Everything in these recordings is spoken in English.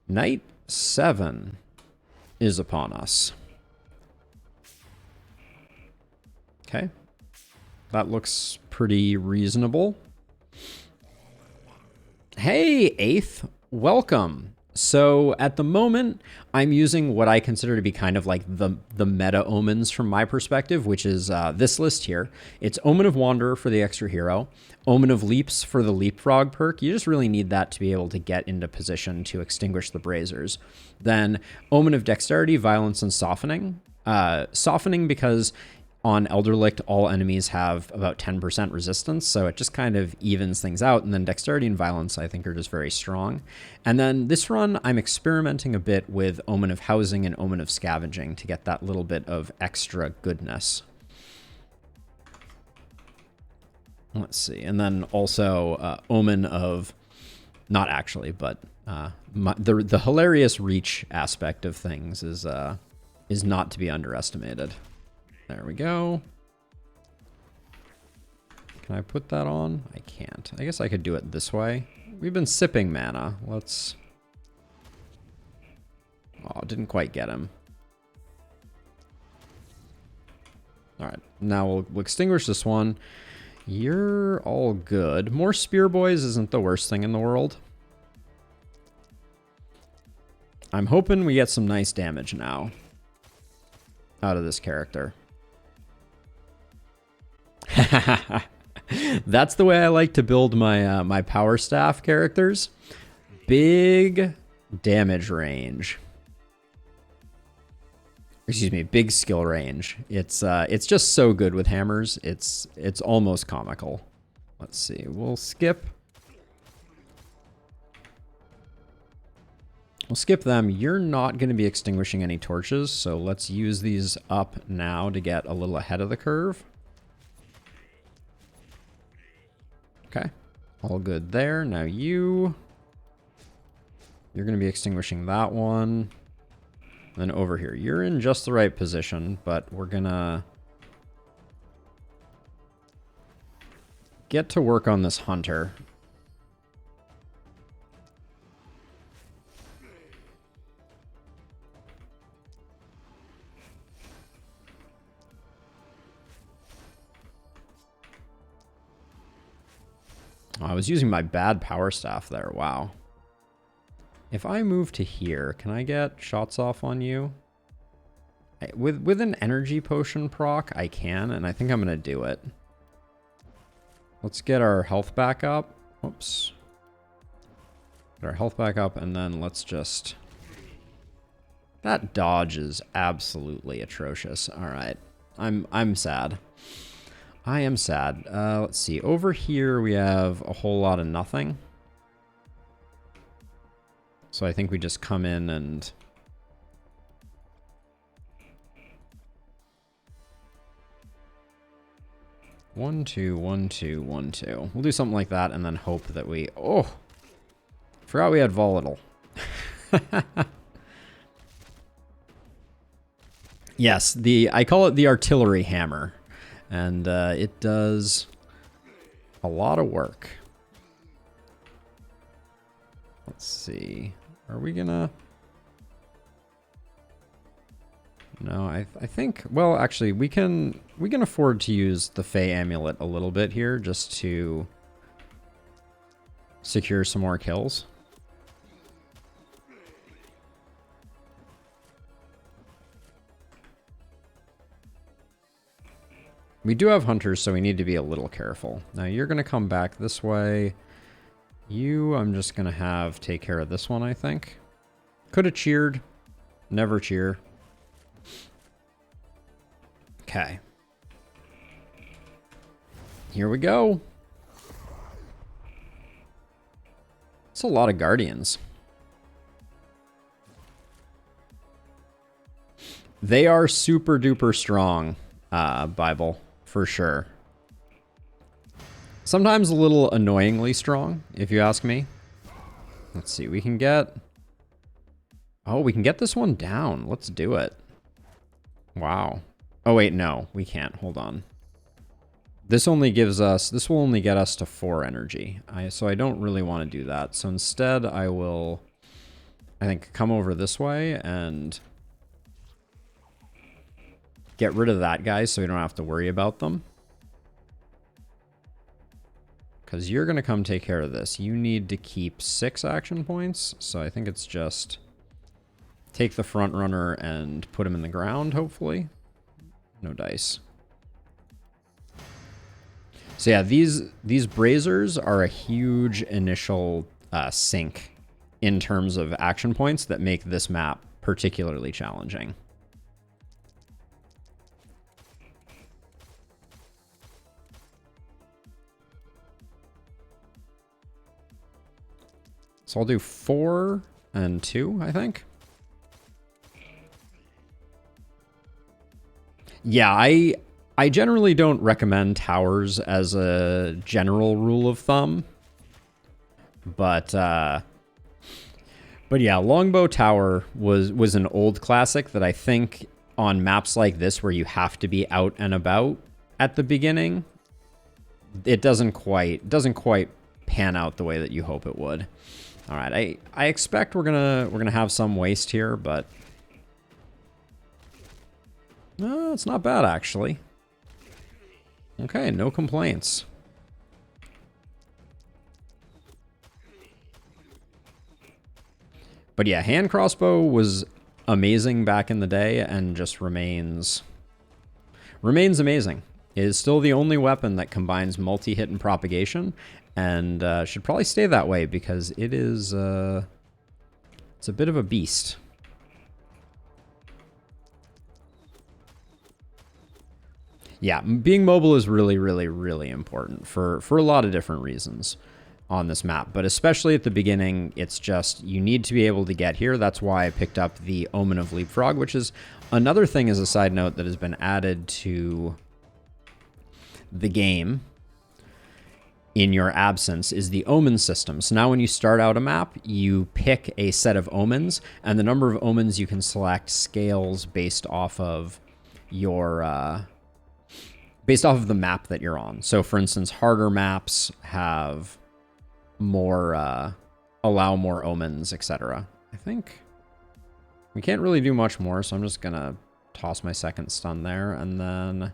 Night 7 is upon us. Okay. That looks pretty reasonable. Hey, 8th. Welcome. So at the moment, I'm using what I consider to be kind of like the meta omens from my perspective, which is this list here. It's Omen of Wanderer for the extra hero, Omen of Leaps for the Leapfrog perk. You just really need that to be able to get into position to extinguish the Brazers. Then Omen of Dexterity, Violence, and Softening. Softening because on Elderlicht, all enemies have about 10% resistance, so it just kind of evens things out. And then Dexterity and Violence, I think, are just very strong. And then this run, I'm experimenting a bit with Omen of Housing and Omen of Scavenging to get that little bit of extra goodness. Let's see. And then also Omen of... Not actually, but the hilarious reach aspect of things is not to be underestimated. There we go. Can I put that on? I can't. I guess I could do it this way. We've been sipping mana. Let's... Oh, didn't quite get him. Alright, now we'll extinguish this one. You're all good. More Spear Boys isn't the worst thing in the world. I'm hoping we get some nice damage now out of this character. That's the way I like to build my my power staff characters. Big damage range. Excuse me, big skill range. It's just so good with hammers. It's almost comical. Let's see. We'll skip them. You're not going to be extinguishing any torches, so let's use these up now to get a little ahead of the curve. Okay, all good there. Now you're going to be extinguishing that one. Then over here, you're in just the right position, but we're going to get to work on this hunter. I was using my bad power staff there. Wow. If I move to here, can I get shots off on you? With an energy potion proc, I can, and I think I'm going to do it. Let's get our health back up. Oops. Get our health back up, and then let's just... That dodge is absolutely atrocious. All right. I'm sad. I am sad. Let's see. Over here, we have a whole lot of nothing. So I think we just come in and... One, two, one, two, one, two. We'll do something like that and then hope that we... Oh! Forgot we had volatile. Yes, I call it the artillery hammer. And it does a lot of work. Let's see. Are we gonna... No, I think... Well, actually, we can afford to use the Fey Amulet a little bit here just to secure some more kills. We do have hunters, so we need to be a little careful. Now, you're going to come back this way. I'm just going to have take care of this one, I think. Could have cheered. Never cheer. Okay. Here we go. It's a lot of guardians. They are super duper strong, Bible, for sure. Sometimes a little annoyingly strong, if you ask me. Let's see, we can get... Oh, we can get this one down. Let's do it. Wow. Oh, wait, no, we can't. Hold on. This only gives us... This will only get us to 4 energy. So I don't really want to do that. So instead, I will I think, come over this way and get rid of that guy so we don't have to worry about them. Because you're going to come take care of this. You need to keep 6 action points, so I think it's just take the front runner and put him in the ground, hopefully. No dice. So yeah, these braziers are a huge initial sink in terms of action points that make this map particularly challenging. So I'll do 4 and 2, I think. Yeah, I generally don't recommend towers as a general rule of thumb. But yeah, Longbow Tower was an old classic that I think on maps like this where you have to be out and about at the beginning, it doesn't quite pan out the way that you hope it would. All right, I expect we're gonna have some waste here, but no, it's not bad actually. Okay, no complaints. But yeah, hand crossbow was amazing back in the day and just remains amazing. It is still the only weapon that combines multi-hit and propagation, and should probably stay that way because it is it's a bit of a beast. Yeah, being mobile is really, really, really important for a lot of different reasons on this map, but especially at the beginning, it's just you need to be able to get here. That's why I picked up the Omen of Leapfrog, which is another thing as a side note that has been added to the game in your absence is the omen system. So now when you start out a map, you pick a set of omens, and the number of omens you can select scales based off of your based off of the map that you're on. So for instance, harder maps have more allow more omens, etc. I think we can't really do much more, so I'm just gonna toss my second stun there, and then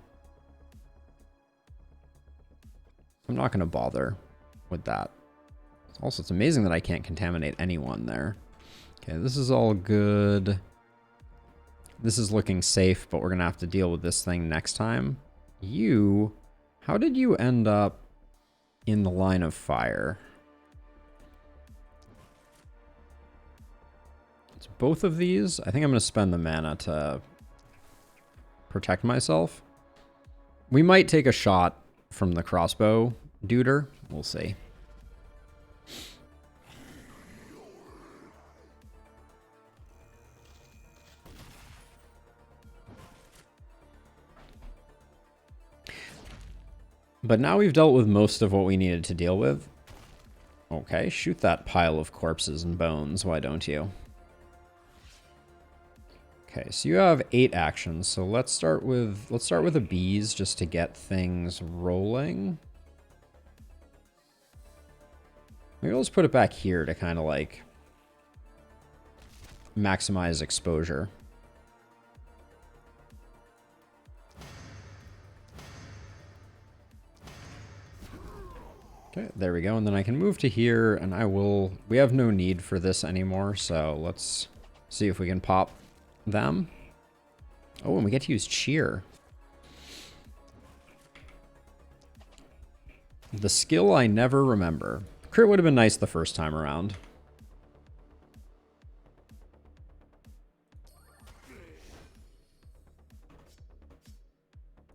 I'm not gonna bother with that. Also, it's amazing that I can't contaminate anyone there. Okay, this is all good. This is looking safe, but we're gonna have to deal with this thing next time. How did you end up in the line of fire? It's both of these. I think I'm going to spend the mana to protect myself. We might take a shot from the crossbow duder. We'll see. But now we've dealt with most of what we needed to deal with. Okay, shoot that pile of corpses and bones, why don't you? Okay, so you have 8 actions, so let's start with the bees just to get things rolling. Maybe let's put it back here to kind of like maximize exposure. Okay, there we go. And then I can move to here, and we have no need for this anymore, so let's see if we can pop them. Oh, and we get to use cheer. The skill I never remember. Crit would have been nice the first time around.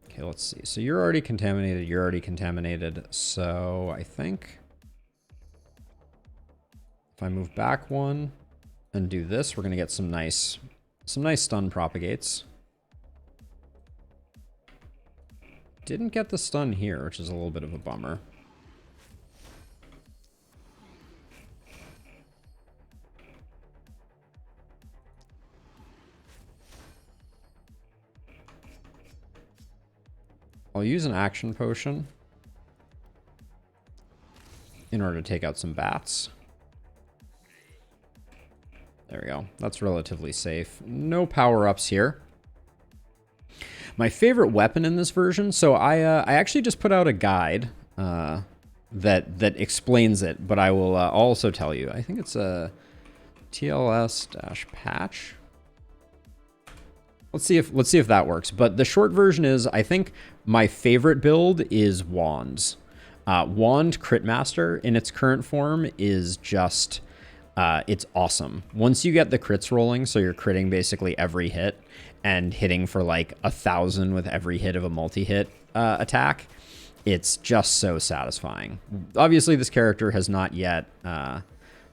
Okay, let's see. So you're already contaminated, so I think if I move back one and do this, we're gonna get some nice stun propagates. Didn't get the stun here, which is a little bit of a bummer. I'll use an action potion in order to take out some bats. There we go. That's relatively safe. No power-ups here. My favorite weapon in this version, so I actually just put out a guide that explains it, but I will also tell you. I think it's a TLS-patch. Let's see if that works. But the short version is, I think my favorite build is Wands. Wand Critmaster in its current form is just, it's awesome. Once you get the crits rolling, so you're critting basically every hit and hitting for like 1,000 with every hit of a multi-hit attack, it's just so satisfying. Obviously, this character has not yet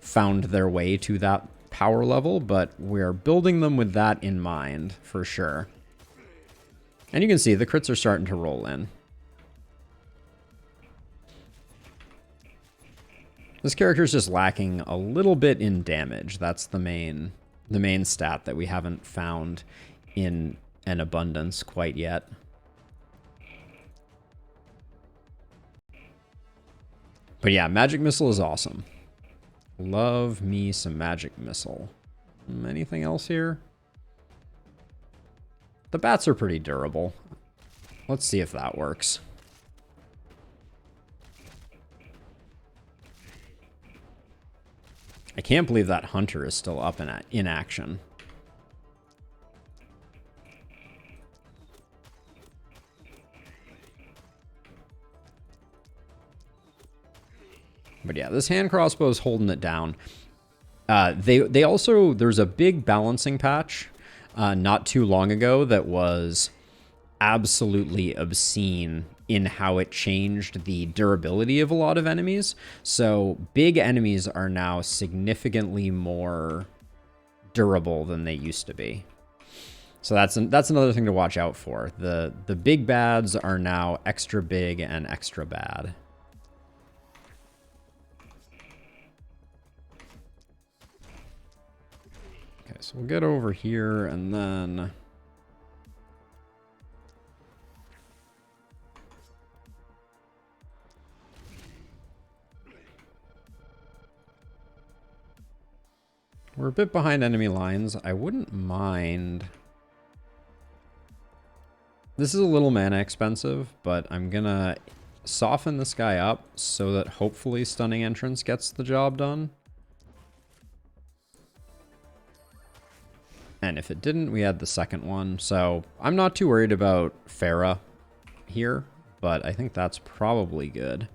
found their way to that power level, but we're building them with that in mind for sure. And you can see the crits are starting to roll in. This character is just lacking a little bit in damage. That's the main stat that we haven't found in an abundance quite yet. But yeah, Magic Missile is awesome. Love me some Magic Missile. Anything else here? The bats are pretty durable. Let's see if that works. I can't believe that hunter is still up in action. But yeah, this hand crossbow is holding it down. They also, there's a big balancing patch not too long ago that was absolutely obscene in how it changed the durability of a lot of enemies. So big enemies are now significantly more durable than they used to be. So that's another thing to watch out for. The big bads are now extra big and extra bad. Okay, so we'll get over here and then we're a bit behind enemy lines. I wouldn't mind. This is a little mana expensive, but I'm gonna soften this guy up so that hopefully Stunning Entrance gets the job done. And if it didn't, we had the second one. So I'm not too worried about Farah here, but I think that's probably good.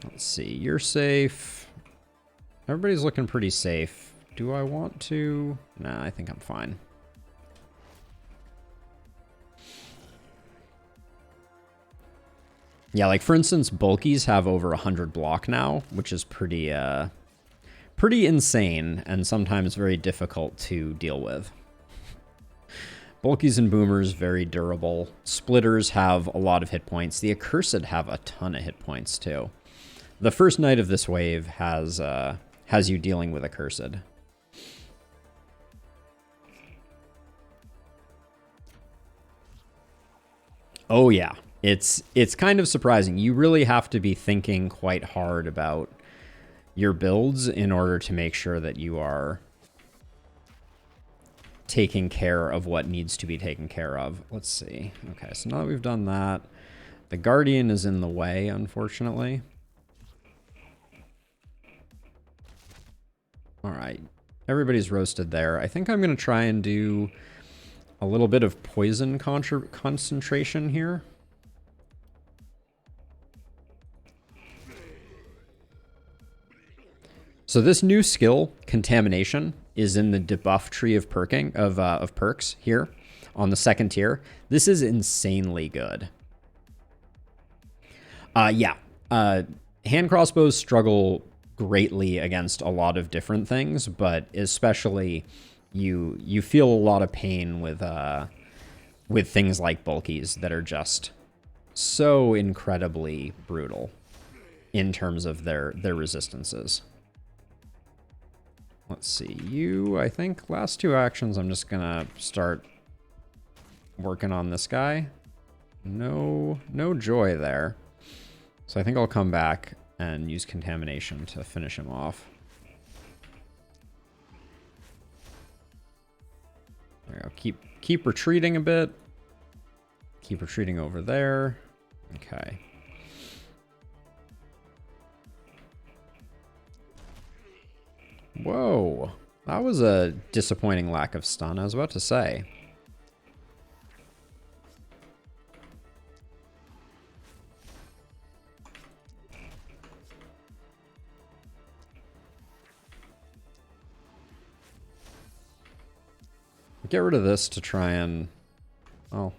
Let's see, you're safe. Everybody's looking pretty safe. Do I want to? Nah, I think I'm fine. Yeah, like for instance, bulkies have over 100 block now, which is pretty insane and sometimes very difficult to deal with. Bulkies and boomers, very durable. Splitters have a lot of hit points. The accursed have a ton of hit points too. The first night of this wave has you dealing with accursed. Oh yeah, it's kind of surprising. You really have to be thinking quite hard about your builds in order to make sure that you are taking care of what needs to be taken care of. Let's see. Okay, so now that we've done that, the Guardian is in the way, unfortunately. All right, everybody's roasted there. I think I'm going to try and do a little bit of poison concentration here. So this new skill, Contamination, is in the debuff tree of perks here on the second tier. This is insanely good. Yeah, hand crossbows struggle greatly against a lot of different things, but especially you feel a lot of pain with things like bulkies that are just so incredibly brutal in terms of their resistances. Let's see, I think last two actions, I'm just gonna start working on this guy. No joy there. So I think I'll come back and use Contamination to finish him off. Keep retreating a bit. Keep retreating over there. Okay. Whoa. That was a disappointing lack of stun, I was about to say. Get rid of this to try and... Well,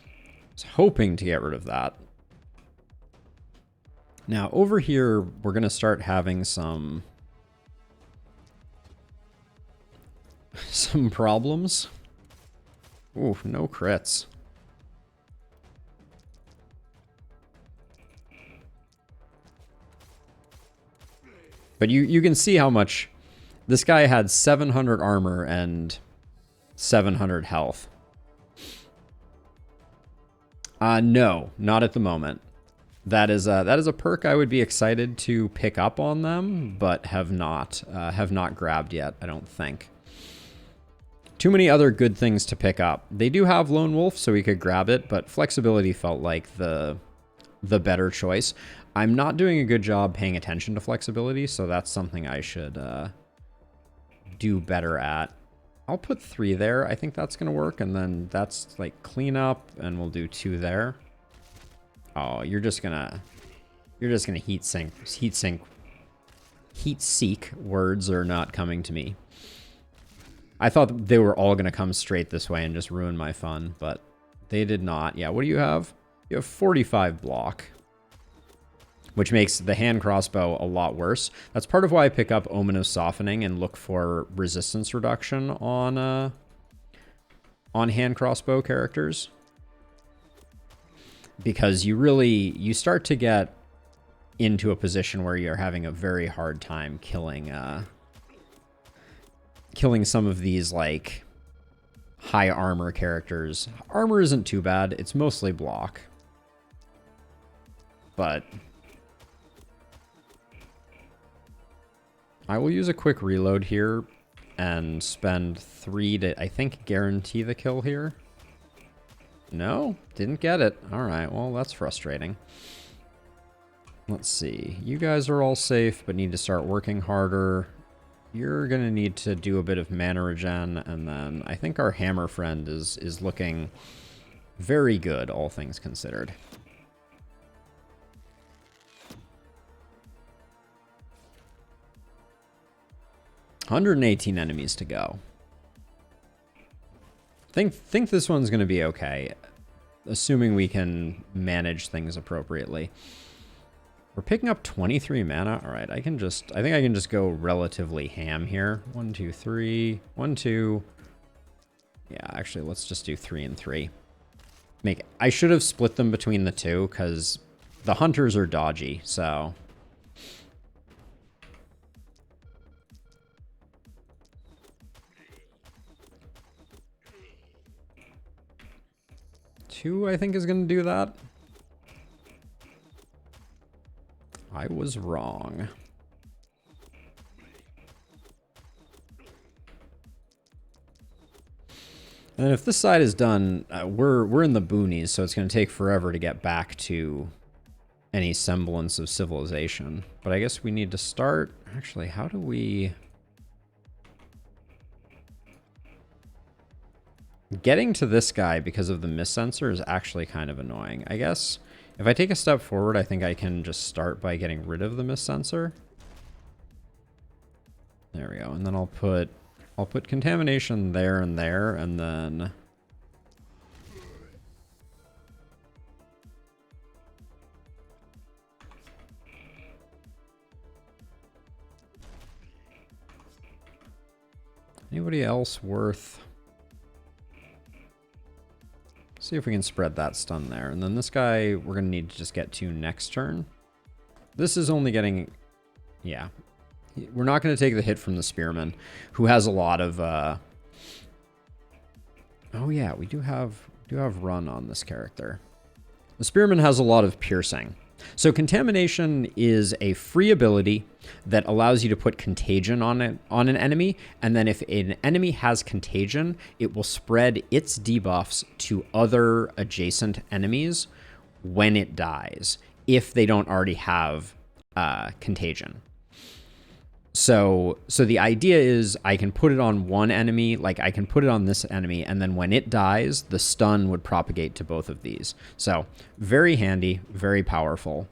I was hoping to get rid of that. Now, over here, we're going to start having some problems. Ooh, no crits. But you can see how much... This guy had 700 armor and 700 health. No, not at the moment. That is a perk I would be excited to pick up on them, but have not grabbed yet, I don't think. Too many other good things to pick up. They do have Lone Wolf, so we could grab it, but flexibility felt like the better choice. I'm not doing a good job paying attention to flexibility, so that's something I should do better at. I'll put 3 there. I think that's going to work, and then that's like clean up, and we'll do 2 there. Oh, you're just gonna heat seek. Words are not coming to me. I thought they were all gonna come straight this way and just ruin my fun, but they did not. Yeah, what do you have? You have 45 block, which makes the hand crossbow a lot worse. That's part of why I pick up Omen of Softening and look for resistance reduction on hand crossbow characters. Because you start to get into a position where you're having a very hard time killing some of these like high armor characters. Armor isn't too bad, it's mostly block. But I will use a quick reload here and spend 3 to, I think, guarantee the kill here. No, didn't get it. All right, well, that's frustrating. Let's see. You guys are all safe, but need to start working harder. You're going to need to do a bit of mana regen, and then I think our hammer friend is looking very good, all things considered. $118 enemies to go. Think this one's going to be okay, assuming we can manage things appropriately. We're picking up 23 mana. All right, I think I can just go relatively ham here. 1, 2, 3. 1, 2. Yeah, actually, let's just do 3 and 3. I should have split them between the 2 because the hunters are dodgy, so... Two, I think, is going to do that. I was wrong. And then if this side is done, we're in the boonies, so it's going to take forever to get back to any semblance of civilization. But I guess we need to start... Actually, how do we... Getting to this guy because of the mist sensor is actually kind of annoying. I guess if I take a step forward, I think I can just start by getting rid of the mist sensor. There we go. And then I'll put contamination there, and then anybody else worth... See if we can spread that stun there. And then this guy, we're going to need to just get to next turn. This is only getting... Yeah. We're not going to take the hit from the Spearman, who has a lot of... Oh yeah, we do have run on this character. The Spearman has a lot of piercing, So contamination is a free ability that allows you to put contagion on an enemy, and then if an enemy has contagion, it will spread its debuffs to other adjacent enemies when it dies, if they don't already have contagion. So the idea is I can put it on one enemy, like I can put it on this enemy, and then when it dies, the stun would propagate to both of these. So very handy, very powerful.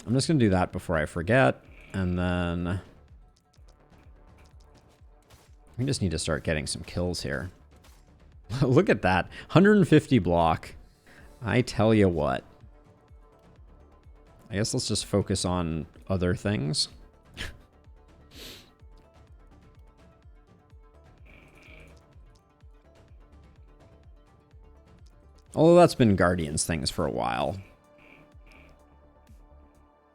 I'm just going to do that before I forget, and then we just need to start getting some kills here. Look at that, 150 block. I tell you what. I guess let's just focus on other things. Although that's been Guardian's things for a while.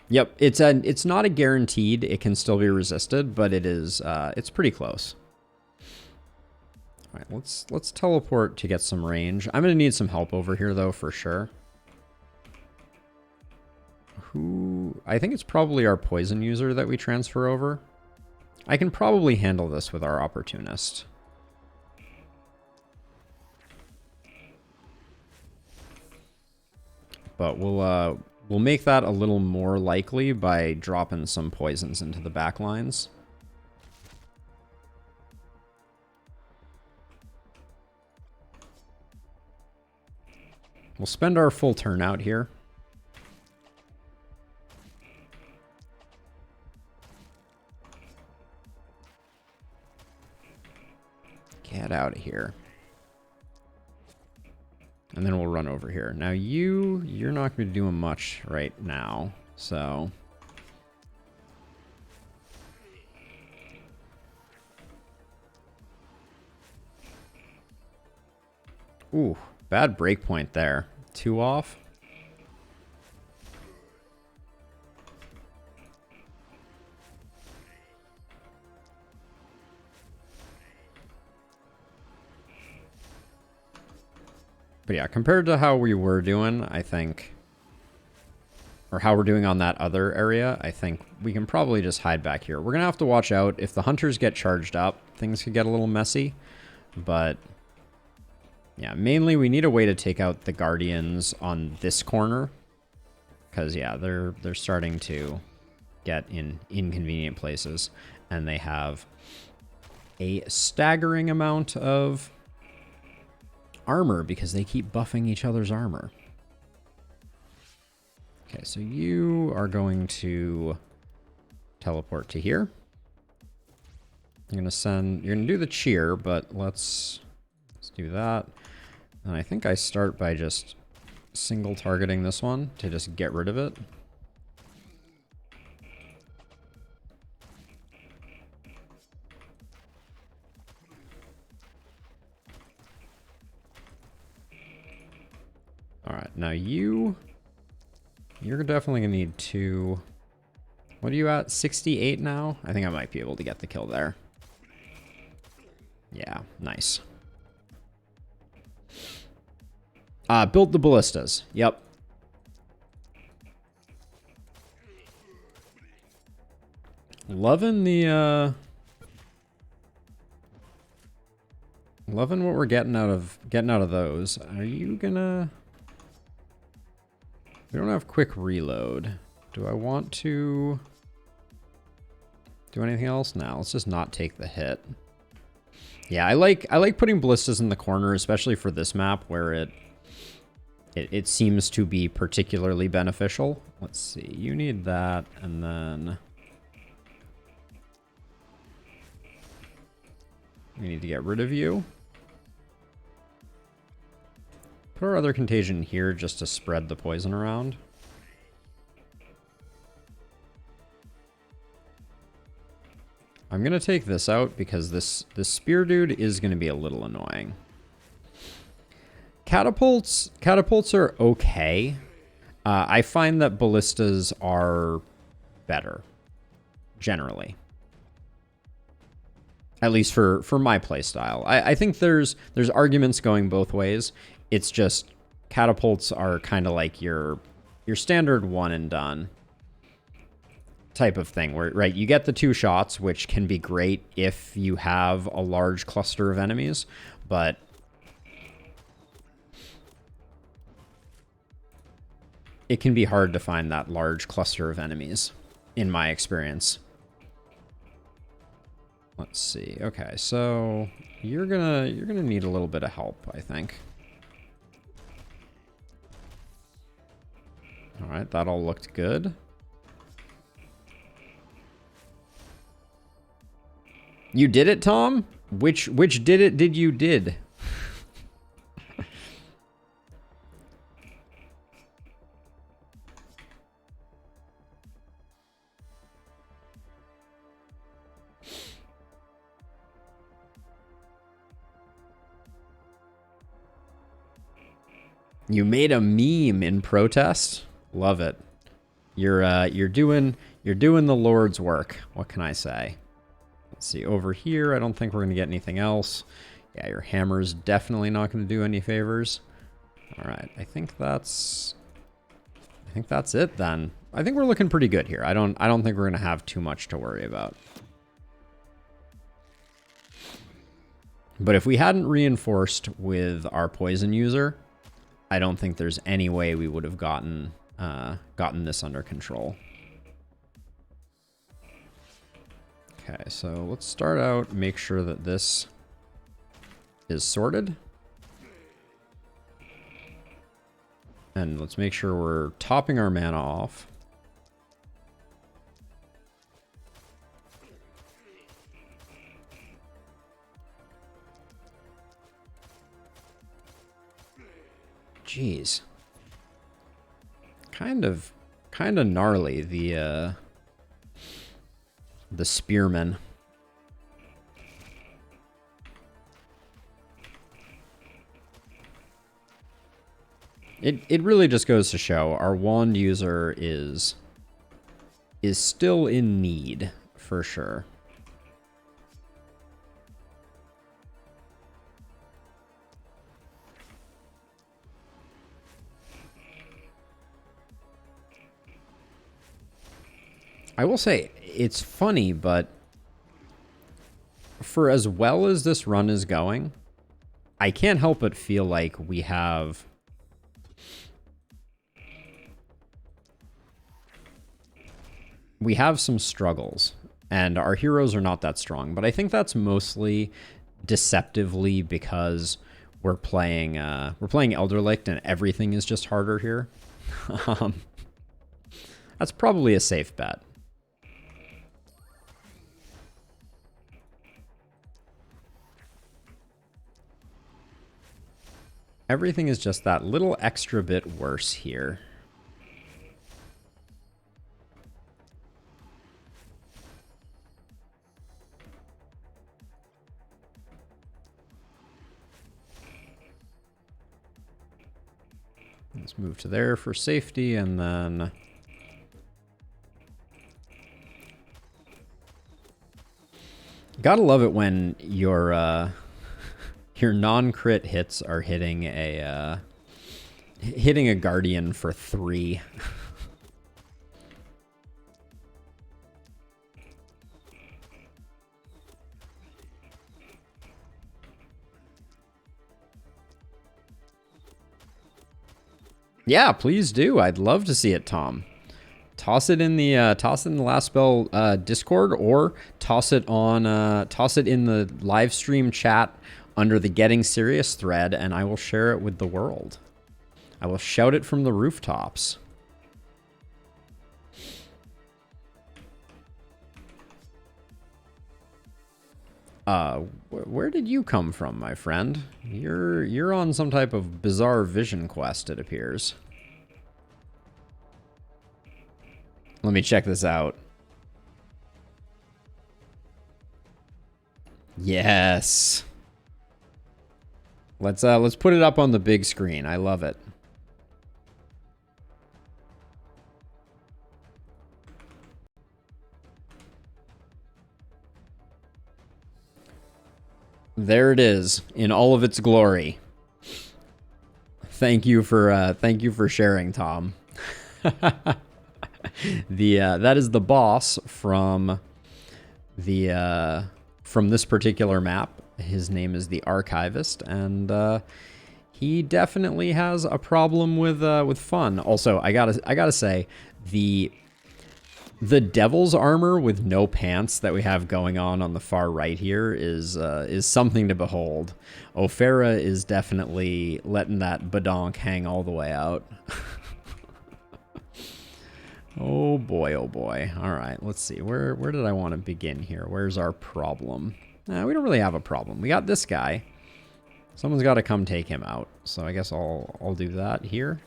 Yep, it's not a guaranteed. It can still be resisted, but it is it's pretty close. All right, let's teleport to get some range. I'm gonna need some help over here though for sure. I think it's probably our poison user that we transfer over. I can probably handle this with our opportunist. But we'll make that a little more likely by dropping some poisons into the back lines. We'll spend our full turn out here. Get out of here. And then we'll run over here. Now you're not going to be doing much right now, so. Ooh, bad breakpoint there. 2 off. But yeah, compared to how we were doing, I think, or how we're doing on that other area, I think we can probably just hide back here. We're going to have to watch out. If the hunters get charged up, things could get a little messy. But yeah, mainly we need a way to take out the Guardians on this corner. Because yeah, they're starting to get in inconvenient places. And they have a staggering amount of armor because they keep buffing each other's armor. Okay, so you are going to teleport to here. You're gonna do the cheer, but let's do that. And I think I start by just single targeting this one to just get rid of it. All right, now you're definitely gonna need 2. What are you at? 68 now? I think I might be able to get the kill there. Yeah, nice. Build the ballistas. Yep. Loving loving what we're getting out of those. Are you gonna? We don't have quick reload. Do I want to do anything else? No, let's just not take the hit. Yeah, I like putting ballistas in the corner, especially for this map where it seems to be particularly beneficial. Let's see, you need that, and then we need to get rid of you. Put our other contagion here just to spread the poison around. I'm gonna take this out because this spear dude is gonna be a little annoying. Catapults are okay. I find that ballistas are better, generally. At least for my playstyle. I think there's arguments going both ways. It's just catapults are kind of like your your standard one and done type of thing where, right, you get the 2 shots, which can be great if you have a large cluster of enemies, but it can be hard to find that large cluster of enemies, in my experience. Let's see. Okay, so you're gonna need a little bit of help, I think. All right, that all looked good. You did it, Tom? Which did you did? You made a meme in protest? Love it. You're doing the Lord's work. What can I say? Let's see, over here, I don't think we're gonna get anything else. Yeah, your hammer's definitely not gonna do any favors. All right, I think that's it then. I think we're looking pretty good here. I don't think we're gonna have too much to worry about. But if we hadn't reinforced with our poison user, I don't think there's any way we would have gotten this under control. Okay, so let's start out, make sure that this is sorted. And let's make sure we're topping our mana off. Jeez. Kind of gnarly, the spearman. It really just goes to show our wand user is still in need, for sure. I will say, it's funny, but for as well as this run is going, I can't help but feel like we have some struggles, and our heroes are not that strong. But I think that's mostly deceptively because we're playing Elderlicht and everything is just harder here. That's probably a safe bet. Everything is just that little extra bit worse here. Let's move to there for safety, and then gotta love it when your non-crit hits are hitting a guardian for 3. Yeah, please do. I'd love to see it, Tom. Toss it in the Last Spell Discord, or toss it in the live stream chat under the Getting Serious thread, and I will share it with the world. I will shout it from the rooftops. Where did you come from, my friend? You're on some type of bizarre vision quest, it appears. Let me check this out. Yes. Let's put it up on the big screen. I love it. There it is in all of its glory. Thank you for sharing, Tom. That is the boss from from this particular map. His name is the Archivist, and he definitely has a problem with fun. Also, I gotta say, the Devil's armor with no pants that we have going on the far right here is something to behold. Ophera is definitely letting that badonk hang all the way out. Oh boy, oh boy. All right, let's see. Where did I want to begin here? Where's our problem? We don't really have a problem. We got this guy. Someone's got to come take him out. So I guess I'll do that here.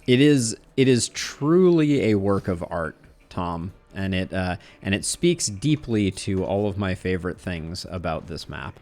It is truly a work of art, Tom, and it speaks deeply to all of my favorite things about this map.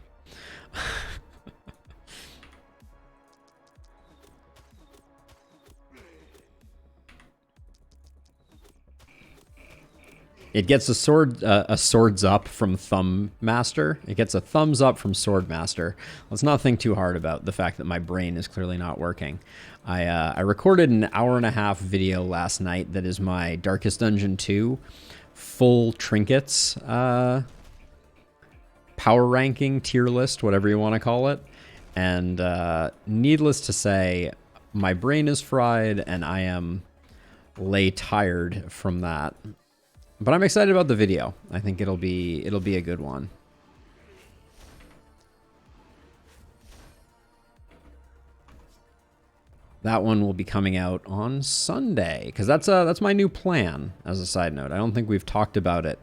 It gets a swords up from Thumb Master. It gets a thumbs up from Sword Master. Let's not think too hard about the fact that my brain is clearly not working. I recorded an 1.5-hour video last night that is my Darkest Dungeon 2 full trinkets power ranking tier list, whatever you want to call it. And needless to say, my brain is fried and I am lay tired from that. But I'm excited about the video. I think it'll be a good one. That one will be coming out on Sunday, because that's my new plan. As a side note, I don't think we've talked about it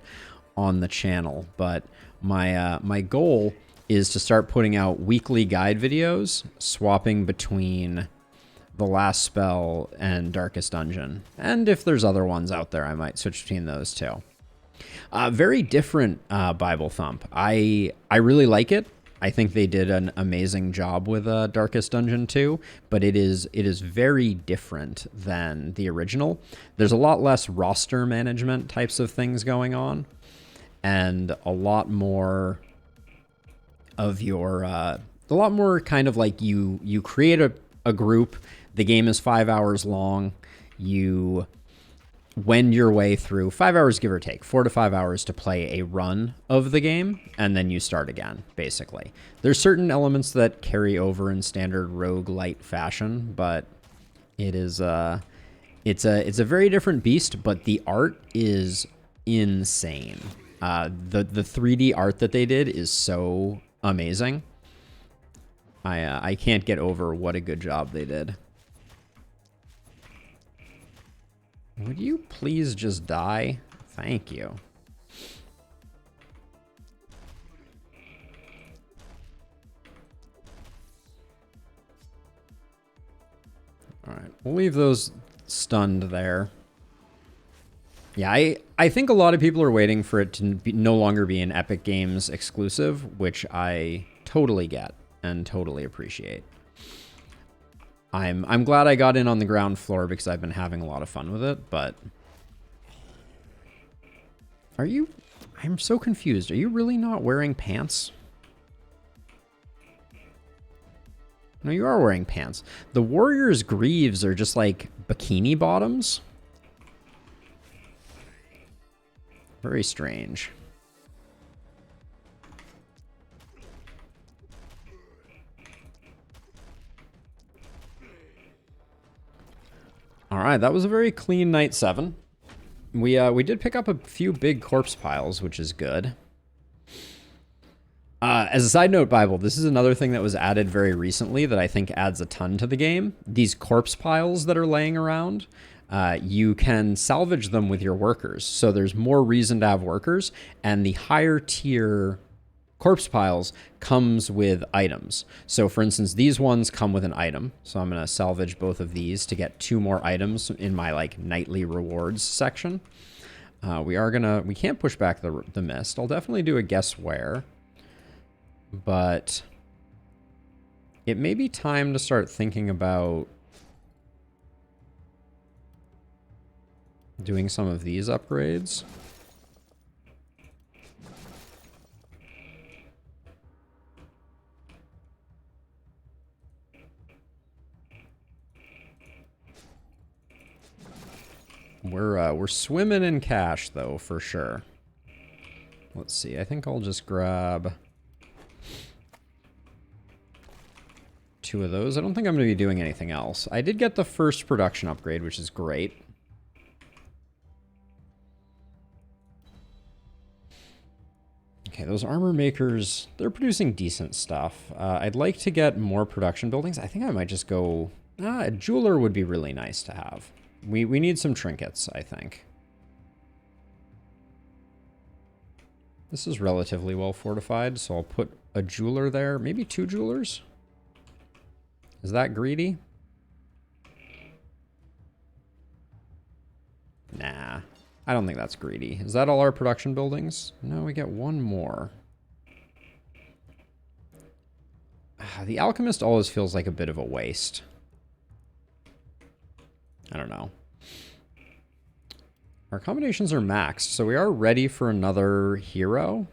on the channel, but my goal is to start putting out weekly guide videos, swapping between The Last Spell and Darkest Dungeon. And if there's other ones out there, I might switch between those too. Very different Bible Thump. I really like it. I think they did an amazing job with Darkest Dungeon 2, but it is very different than the original. There's a lot less roster management types of things going on, and a lot more of your a lot more kind of like you create a group. The game is 5 hours long. You wend your way through 5 hours, give or take, 4 to 5 hours to play a run of the game, and then you start again, basically. There's certain elements that carry over in standard roguelite fashion, but it is it's a very different beast, but the art is insane. The 3D art that they did is so amazing. I can't get over what a good job they did. Would you please just die? Thank you. All right, we'll leave those stunned there. Yeah, I think a lot of people are waiting for it to no longer be an Epic Games exclusive, which I totally get and totally appreciate. I'm glad I got in on the ground floor because I've been having a lot of fun with it, but I'm so confused. Are you really not wearing pants? No, you are wearing pants. The warrior's greaves are just like bikini bottoms. Very strange. All right, that was a very clean night 7. We did pick up a few big corpse piles, which is good. As a side note, Bible, this is another thing that was added very recently that I think adds a ton to the game. These corpse piles that are laying around, you can salvage them with your workers. So there's more reason to have workers, and the higher tier corpse piles comes with items. So for instance, these ones come with an item. So I'm going to salvage both of these to get 2 more items in my like nightly rewards section. We can't push back the mist. I'll definitely do a guess where, but it may be time to start thinking about doing some of these upgrades. We're swimming in cash though, for sure. Let's see. I think I'll just grab 2 of those. I don't think I'm going to be doing anything else. I did get the first production upgrade, which is great. Okay, those armor makers, they're producing decent stuff. I'd like to get more production buildings. I think I might just go... a jeweler would be really nice to have. We need some trinkets, I think. This is relatively well fortified, so I'll put a jeweler there. Maybe 2 jewelers? Is that greedy? Nah, I don't think that's greedy. Is that all our production buildings? No, we get 1 more. The alchemist always feels like a bit of a waste. I don't know. Our combinations are maxed, so we are ready for another hero.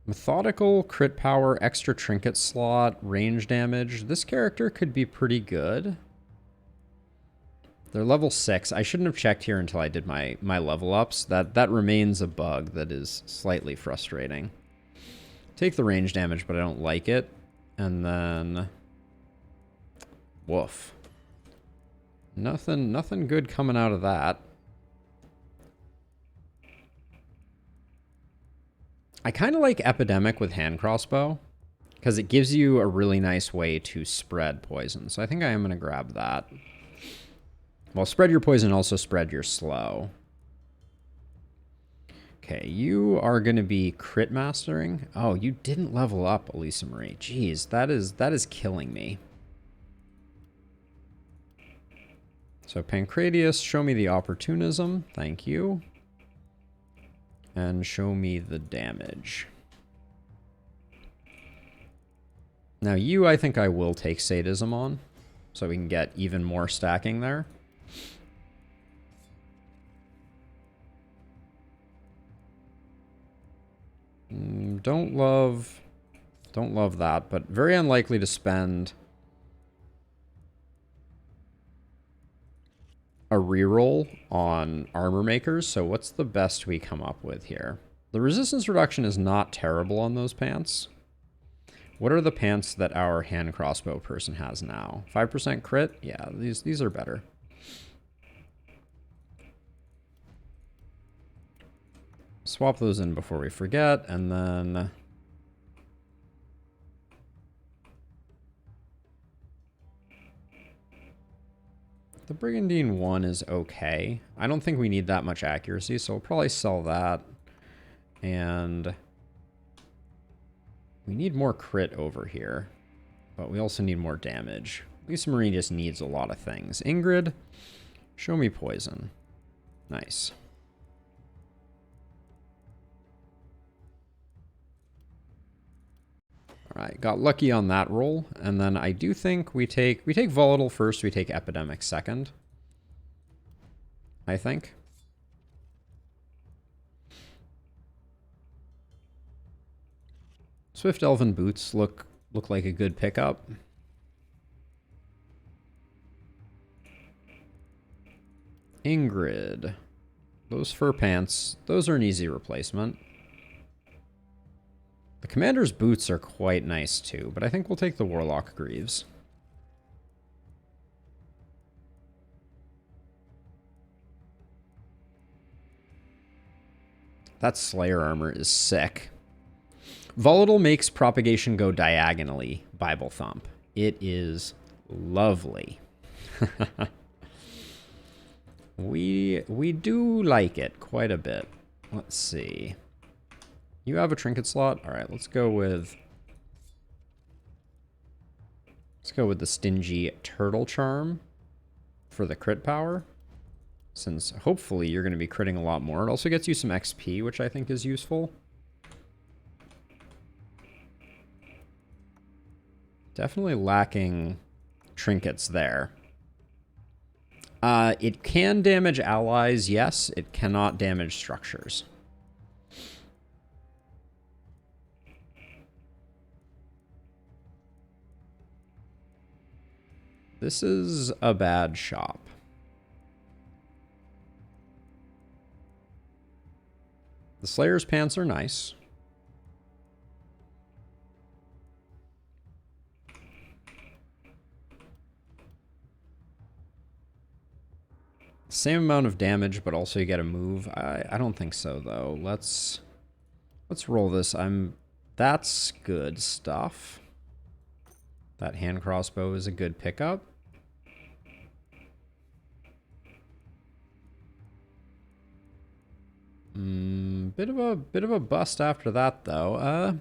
Methodical, crit power, extra trinket slot, range damage. This character could be pretty good. They're level 6. I shouldn't have checked here until I did my level ups. That remains a bug that is slightly frustrating. Take the range damage, but I don't like it. And then... woof. Nothing good coming out of that. I kind of like Epidemic with hand crossbow, because it gives you a really nice way to spread poison. So I think I am going to grab that. Well, spread your poison, also spread your slow. Okay, you are going to be crit mastering. Oh, you didn't level up, Elisa Marie. Jeez, that is killing me. So Pancratius, show me the opportunism. Thank you. And show me the damage. Now you, I think I will take sadism on, so we can get even more stacking there. Don't love that, but very unlikely to spend a reroll on armor makers. So what's the best we come up with here? The resistance reduction is not terrible on those pants. What are the pants that our hand crossbow person has now? 5% crit? Yeah, these are better. Swap those in before we forget, and then... the Brigandine 1 is okay. I don't think we need that much accuracy, so we'll probably sell that. And we need more crit over here, but we also need more damage. Lisa Marie just needs a lot of things. Ingrid, show me poison. Nice. All right, got lucky on that roll, and then I do think we take volatile first, we take epidemic second. I think. Swift Elven boots look like a good pickup. Ingrid, those fur pants, those are an easy replacement. The commander's boots are quite nice too, but I think we'll take the warlock greaves. That slayer armor is sick. Volatile makes propagation go diagonally, Bible Thump. It is lovely. We do like it quite a bit. Let's see. You have a trinket slot? All right, let's go with the stingy turtle charm for the crit power, since hopefully you're going to be critting a lot more. It also gets you some XP, which I think is useful. Definitely lacking trinkets there. It can damage allies, yes. It cannot damage structures. This is a bad shop. The Slayer's pants are nice. Same amount of damage, but also you get a move. I don't think so though. Let's roll this. That's good stuff. That hand crossbow is a good pickup. Bit of a bust after that though.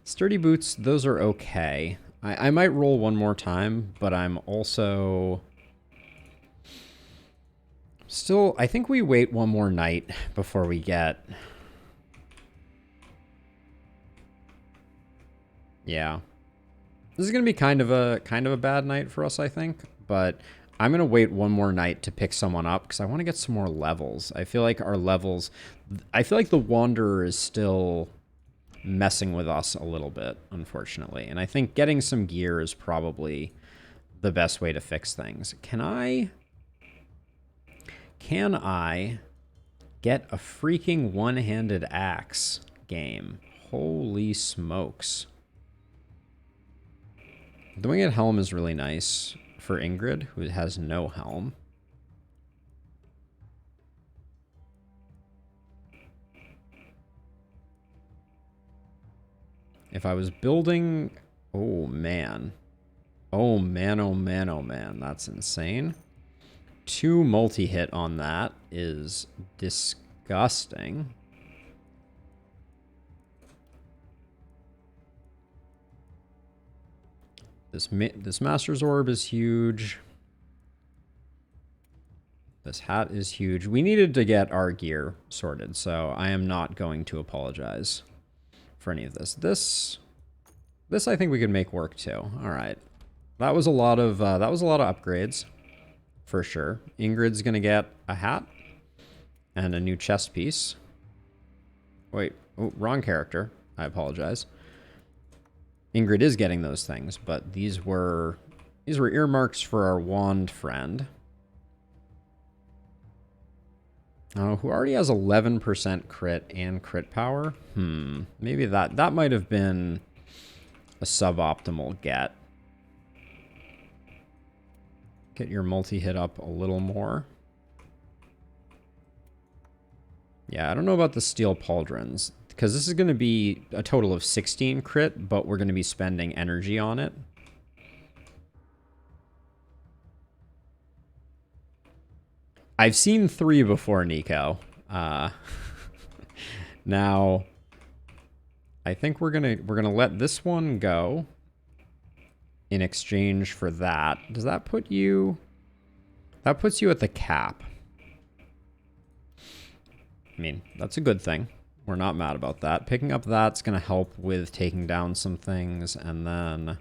Sturdy boots, those are okay. I might roll one more time, but I'm also still, I think we wait one more night before we get. Yeah. This is going to be kind of a bad night for us, I think, but I'm going to wait one more night to pick someone up because I want to get some more levels. I feel like the Wanderer is still messing with us a little bit, unfortunately. And I think getting some gear is probably the best way to fix things. Can I get a freaking one-handed axe game? Holy smokes. The winged helm is really nice for Ingrid, who has no helm. If I was building... Oh, man. Oh, man, oh, man, oh, man. That's insane. 2 multi-hit on that is disgusting. This Master's Orb is huge. This hat is huge. We needed to get our gear sorted, so I am not going to apologize for any of this. This I think we could make work too. All right, that was a lot of upgrades for sure. Ingrid's gonna get a hat and a new chest piece. Wait, oh, wrong character. I apologize. Ingrid is getting those things, but these were earmarks for our wand friend. Who already has 11% crit and crit power. Maybe that might have been a suboptimal get. Get your multi-hit up a little more. Yeah, I don't know about the steel pauldrons, because this is going to be a total of 16 crit, but we're going to be spending energy on it. I've seen 3 before, Nico. Now, I think we're gonna let this one go in exchange for that. Does that put you? That puts you at the cap. I mean, that's a good thing. We're not mad about that. Picking up that's gonna help with taking down some things, and then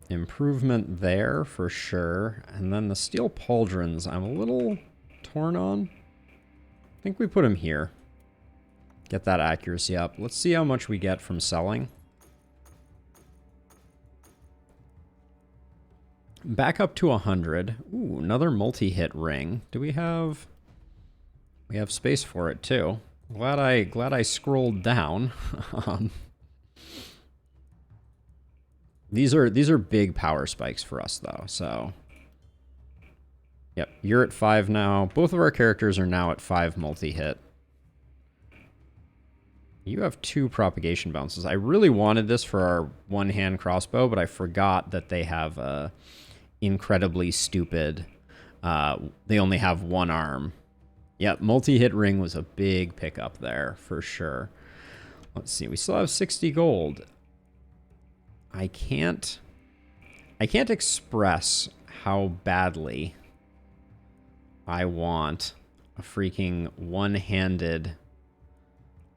improvement there for sure. And then the steel pauldrons, I'm a little torn on. I think we put them here. Get that accuracy up. Let's see how much we get from selling. Back up to 100. Ooh, another multi-hit ring. Do we have... We have space for it too. Glad I scrolled down. These are big power spikes for us though, so. Yep, you're at 5 now. Both of our characters are now at 5 multi-hit. You have 2 propagation bounces. I really wanted this for our one-hand crossbow, but I forgot that they have a incredibly stupid, they only have 1 arm. Yep, multi-hit ring was a big pickup there, for sure. Let's see, we still have 60 gold. I can't express how badly I want a freaking one-handed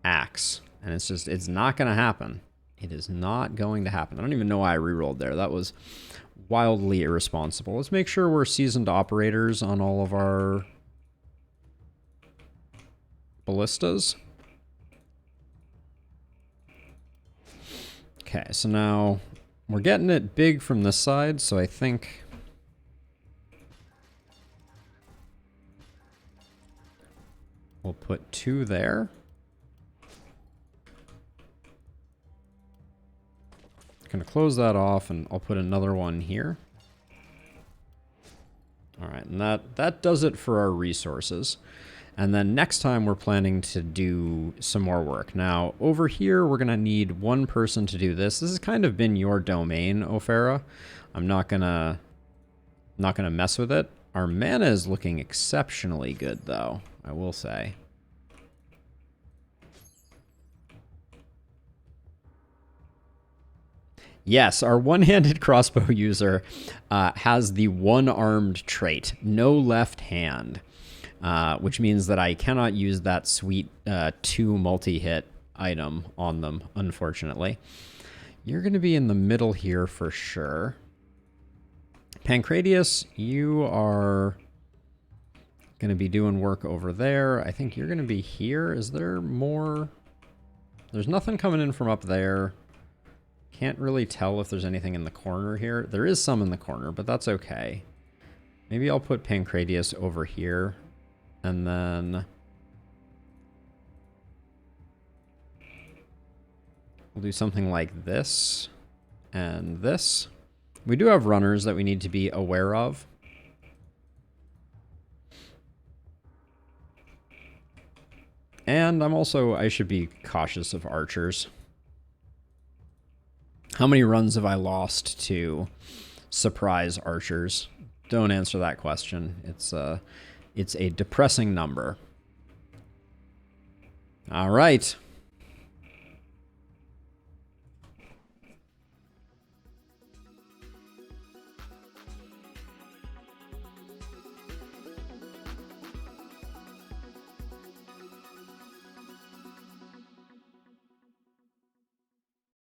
axe. And it's not going to happen. It is not going to happen. I don't even know why I rerolled there. That was wildly irresponsible. Let's make sure we're seasoned operators on all of our ballistas. Okay, so now We're getting it big from this side, so I think we'll put 2 there. Gonna close that off, and I'll put another one here. All right, and that does it for our resources. And then next time we're planning to do some more work. Now, over here, we're gonna need 1 person to do this. This has kind of been your domain, Ophara. I'm not gonna mess with it. Our mana is looking exceptionally good, though, I will say. Yes, our one-handed crossbow user has the one-armed trait, no left hand, which means that I cannot use that sweet 2 multi-hit item on them, unfortunately. You're going to be in the middle here for sure. Pancratius, you are going to be doing work over there. I think you're going to be here. Is there more? There's nothing coming in from up there. Can't really tell if there's anything in the corner here. There is some in the corner, but that's okay. Maybe I'll put Pancratius over here, and then we'll do something like this and this. We do have runners that we need to be aware of. And I should be cautious of archers. How many runs have I lost to surprise archers? Don't answer that question. It's a depressing number. All right.